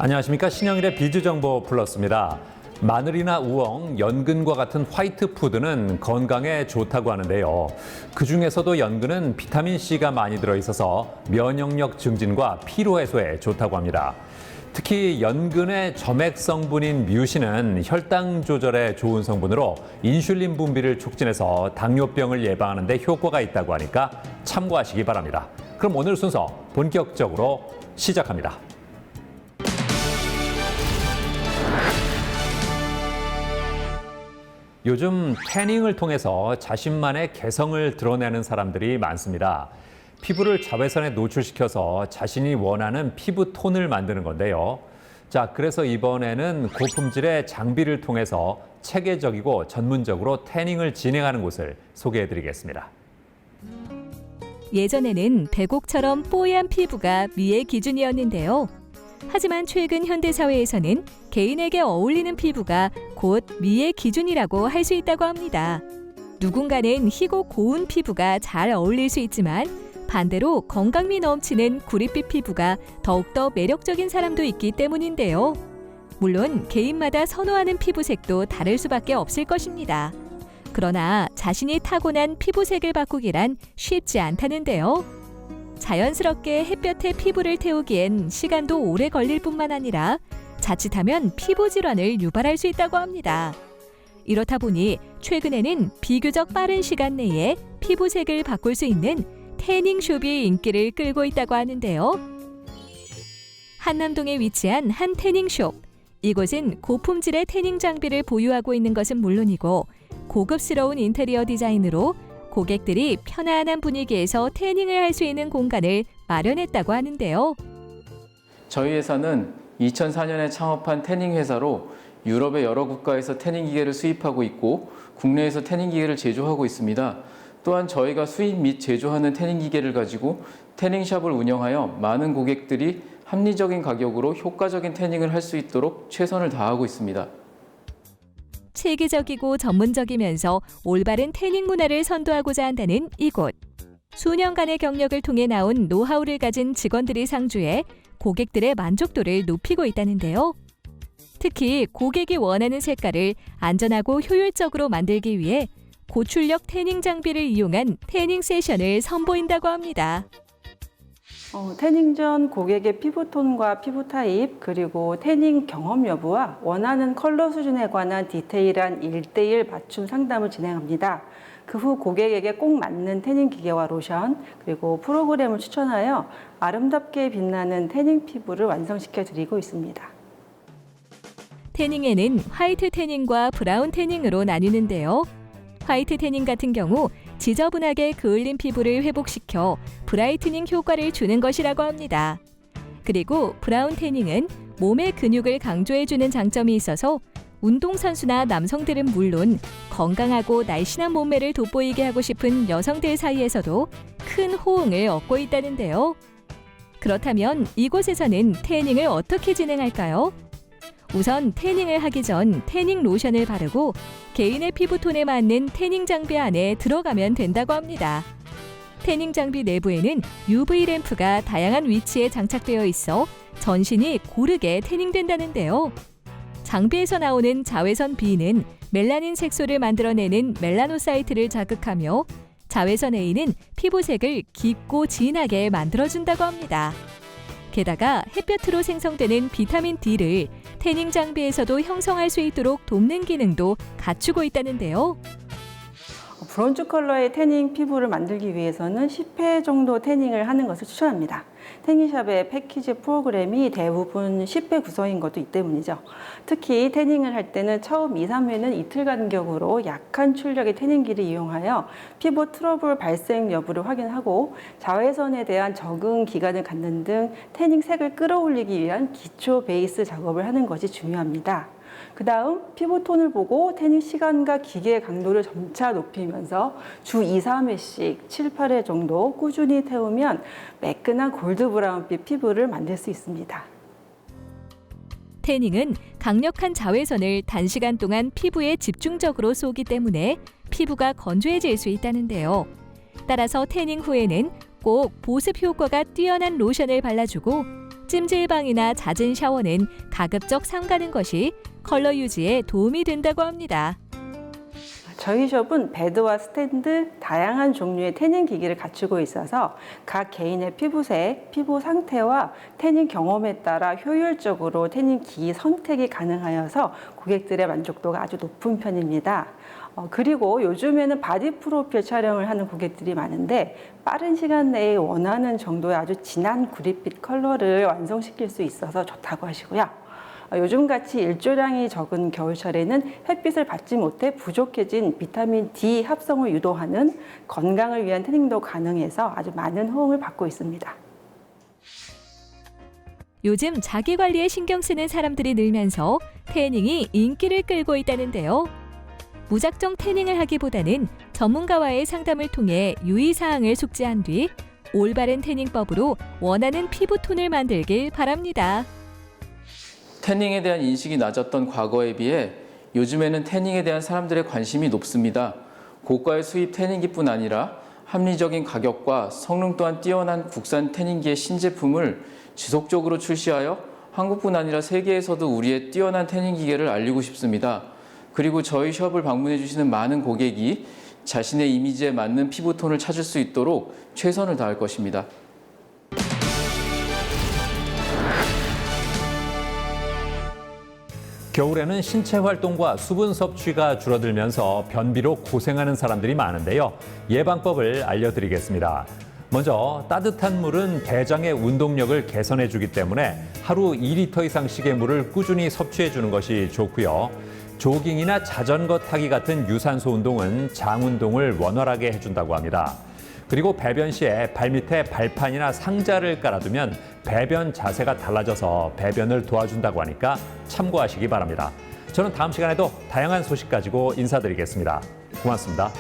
안녕하십니까. 신영일의 비주정보 플러스입니다. 마늘이나 우엉, 연근과 같은 화이트 푸드는 건강에 좋다고 하는데요. 그중에서도 연근은 비타민C가 많이 들어있어서 면역력 증진과 피로 해소에 좋다고 합니다. 특히 연근의 점액 성분인 뮤신은 혈당 조절에 좋은 성분으로 인슐린 분비를 촉진해서 당뇨병을 예방하는 데 효과가 있다고 하니까 참고하시기 바랍니다. 그럼 오늘 순서 본격적으로 시작합니다. 요즘 태닝을 통해서 자신만의 개성을 드러내는 사람들이 많습니다. 피부를 자외선에 노출시켜서 자신이 원하는 피부 톤을 만드는 건데요. 자, 그래서 이번에는 고품질의 장비를 통해서 체계적이고 전문적으로 태닝을 진행하는 곳을 소개해드리겠습니다. 예전에는 백옥처럼 뽀얀 피부가 미의 기준이었는데요. 하지만 최근 현대사회에서는 개인에게 어울리는 피부가 곧 미의 기준이라고 할 수 있다고 합니다. 누군가는 희고 고운 피부가 잘 어울릴 수 있지만 반대로 건강미 넘치는 구릿빛 피부가 더욱더 매력적인 사람도 있기 때문인데요. 물론 개인마다 선호하는 피부색도 다를 수밖에 없을 것입니다. 그러나 자신이 타고난 피부색을 바꾸기란 쉽지 않다는데요. 자연스럽게 햇볕에 피부를 태우기엔 시간도 오래 걸릴 뿐만 아니라 자칫하면 피부 질환을 유발할 수 있다고 합니다. 이렇다 보니 최근에는 비교적 빠른 시간 내에 피부색을 바꿀 수 있는 태닝숍이 인기를 끌고 있다고 하는데요. 한남동에 위치한 한 태닝숍. 이곳은 고품질의 태닝 장비를 보유하고 있는 것은 물론이고 고급스러운 인테리어 디자인으로 고객들이 편안한 분위기에서 태닝을 할 수 있는 공간을 마련했다고 하는데요. 저희 회사는 2004년에 창업한 태닝 회사로 유럽의 여러 국가에서 태닝 기계를 수입하고 있고 국내에서 태닝 기계를 제조하고 있습니다. 또한 저희가 수입 및 제조하는 태닝 기계를 가지고 태닝샵을 운영하여 많은 고객들이 합리적인 가격으로 효과적인 태닝을 할 수 있도록 최선을 다하고 있습니다. 체계적이고 전문적이면서 올바른 태닝 문화를 선도하고자 한다는 이곳. 수년간의 경력을 통해 나온 노하우를 가진 직원들이 상주해 고객들의 만족도를 높이고 있다는데요. 특히 고객이 원하는 색깔을 안전하고 효율적으로 만들기 위해 고출력 태닝 장비를 이용한 태닝 세션을 선보인다고 합니다. 태닝 전 고객의 피부톤과 피부 타입 그리고 태닝 경험 여부와 원하는 컬러 수준에 관한 디테일한 1:1 맞춤 상담을 진행합니다. 그 후 고객에게 꼭 맞는 태닝 기계와 로션 그리고 프로그램을 추천하여 아름답게 빛나는 태닝 피부를 완성시켜 드리고 있습니다. 태닝에는 화이트 태닝과 브라운 태닝으로 나뉘는데요. 화이트 태닝 같은 경우 지저분하게 그을린 피부를 회복시켜 브라이트닝 효과를 주는 것이라고 합니다. 그리고 브라운 태닝은 몸의 근육을 강조해주는 장점이 있어서 운동선수나 남성들은 물론 건강하고 날씬한 몸매를 돋보이게 하고 싶은 여성들 사이에서도 큰 호응을 얻고 있다는데요. 그렇다면 이곳에서는 태닝을 어떻게 진행할까요? 우선 태닝을 하기 전 태닝 로션을 바르고 개인의 피부톤에 맞는 태닝 장비 안에 들어가면 된다고 합니다. 태닝 장비 내부에는 UV 램프가 다양한 위치에 장착되어 있어 전신이 고르게 태닝된다는데요. 장비에서 나오는 자외선 B는 멜라닌 색소를 만들어내는 멜라노사이트를 자극하며 자외선 A는 피부색을 깊고 진하게 만들어준다고 합니다. 게다가 햇볕으로 생성되는 비타민 D를 태닝 장비에서도 형성할 수 있도록 돕는 기능도 갖추고 있다는데요. 브론즈 컬러의 태닝 피부를 만들기 위해서는 10회 정도 태닝을 하는 것을 추천합니다. 태닝샵의 패키지 프로그램이 대부분 10회 구성인 것도 이 때문이죠. 특히 태닝을 할 때는 처음 2, 3회는 이틀 간격으로 약한 출력의 태닝기를 이용하여 피부 트러블 발생 여부를 확인하고 자외선에 대한 적응 기간을 갖는 등 태닝 색을 끌어올리기 위한 기초 베이스 작업을 하는 것이 중요합니다. 그 다음 피부톤을 보고 태닝 시간과 기계의 강도를 점차 높이면서 주 2, 3회씩 7, 8회 정도 꾸준히 태우면 매끈한 골드 브라운빛 피부를 만들 수 있습니다. 태닝은 강력한 자외선을 단시간 동안 피부에 집중적으로 쏘기 때문에 피부가 건조해질 수 있다는데요. 따라서 태닝 후에는 꼭 보습 효과가 뛰어난 로션을 발라주고 찜질방이나 잦은 샤워는 가급적 삼가는 것이 컬러 유지에 도움이 된다고 합니다. 저희 숍은 베드와 스탠드, 다양한 종류의 태닝 기기를 갖추고 있어서 각 개인의 피부색, 피부 상태와 태닝 경험에 따라 효율적으로 태닝 기기 선택이 가능하여서 고객들의 만족도가 아주 높은 편입니다. 그리고 요즘에는 바디 프로필 촬영을 하는 고객들이 많은데 빠른 시간 내에 원하는 정도의 아주 진한 구릿빛 컬러를 완성시킬 수 있어서 좋다고 하시고요. 요즘같이 일조량이 적은 겨울철에는 햇빛을 받지 못해 부족해진 비타민 D 합성을 유도하는 건강을 위한 태닝도 가능해서 아주 많은 호응을 받고 있습니다. 요즘 자기 관리에 신경 쓰는 사람들이 늘면서 태닝이 인기를 끌고 있다는데요. 무작정 태닝을 하기보다는 전문가와의 상담을 통해 유의사항을 숙지한 뒤 올바른 태닝법으로 원하는 피부톤을 만들길 바랍니다. 태닝에 대한 인식이 낮았던 과거에 비해 요즘에는 태닝에 대한 사람들의 관심이 높습니다. 고가의 수입 태닝기뿐 아니라 합리적인 가격과 성능 또한 뛰어난 국산 태닝기의 신제품을 지속적으로 출시하여 한국뿐 아니라 세계에서도 우리의 뛰어난 태닝 기계를 알리고 싶습니다. 그리고 저희 숍을 방문해 주시는 많은 고객이 자신의 이미지에 맞는 피부톤을 찾을 수 있도록 최선을 다할 것입니다. 겨울에는 신체 활동과 수분 섭취가 줄어들면서 변비로 고생하는 사람들이 많은데요. 예방법을 알려드리겠습니다. 먼저 따뜻한 물은 대장의 운동력을 개선해주기 때문에 하루 2리터 이상씩의 물을 꾸준히 섭취해주는 것이 좋고요. 조깅이나 자전거 타기 같은 유산소 운동은 장 운동을 원활하게 해준다고 합니다. 그리고 배변 시에 발밑에 발판이나 상자를 깔아두면 배변 자세가 달라져서 배변을 도와준다고 하니까 참고하시기 바랍니다. 저는 다음 시간에도 다양한 소식 가지고 인사드리겠습니다. 고맙습니다.